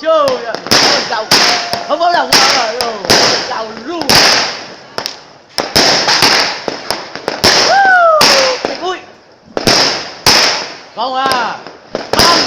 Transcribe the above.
Trời ơi, giàu không có đồng rồi, giàu luôn. Ui, không à, không.